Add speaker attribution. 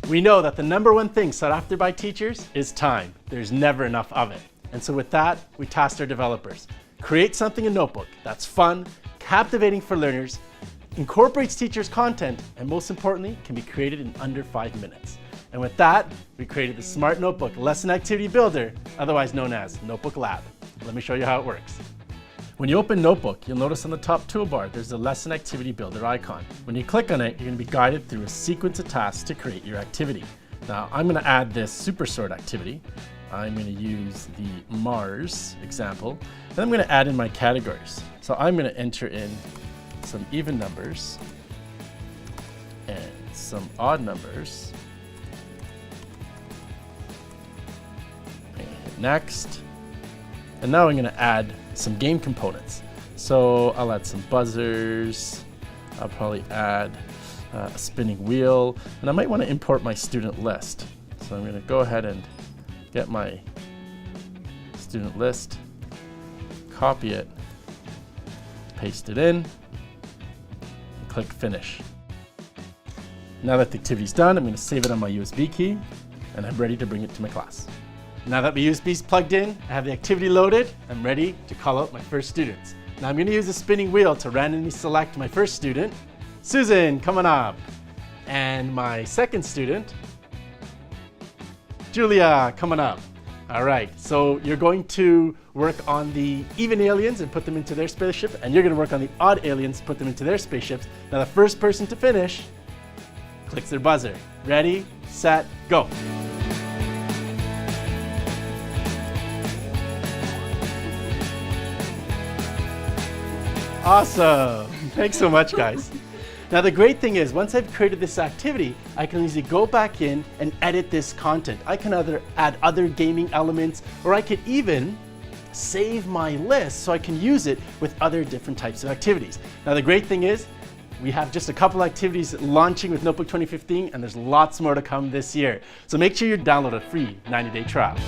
Speaker 1: We know that the #1 thing sought after by teachers is time. There's never enough of it. And so with that, we tasked our developers. Create something in Notebook that's fun, captivating for learners, incorporates teachers' content, and most importantly, can be created in under 5 minutes. And with that, we created the Smart Notebook Lesson Activity Builder, otherwise known as Notebook Lab. Let me show you how it works. When you open Notebook, you'll notice on the top toolbar, there's the Lesson Activity Builder icon. When you click on it, you're going to be guided through a sequence of tasks to create your activity. Now, I'm going to add this super sort activity. I'm going to use the Mars example, and I'm going to add in my categories. So I'm going to enter in some even numbers and some odd numbers. And hit next. And now I'm going to add some game components. So I'll add some buzzers. I'll probably add a spinning wheel. And I might want to import my student list. So I'm going to go ahead and get my student list, copy it, paste it in, and click Finish. Now that the activity's done, I'm going to save it on my USB key, and I'm ready to bring it to my class. Now that my USB is plugged in, I have the activity loaded, I'm ready to call out my first students. Now I'm going to use the spinning wheel to randomly select my first student, Susan, come on up, and my second student, Julia, coming up. All right, so you're going to work on the even aliens and put them into their spaceship, and you're going to work on the odd aliens, put them into their spaceships. Now the first person to finish clicks their buzzer. Ready, set, go. Awesome. Thanks so much, guys. Now the great thing is, once I've created this activity, I can easily go back in and edit this content. I can either add other gaming elements, or I could even save my list so I can use it with other different types of activities. Now the great thing is, we have just a couple activities launching with Notebook 2015, and there's lots more to come this year. So make sure you download a free 90-day trial.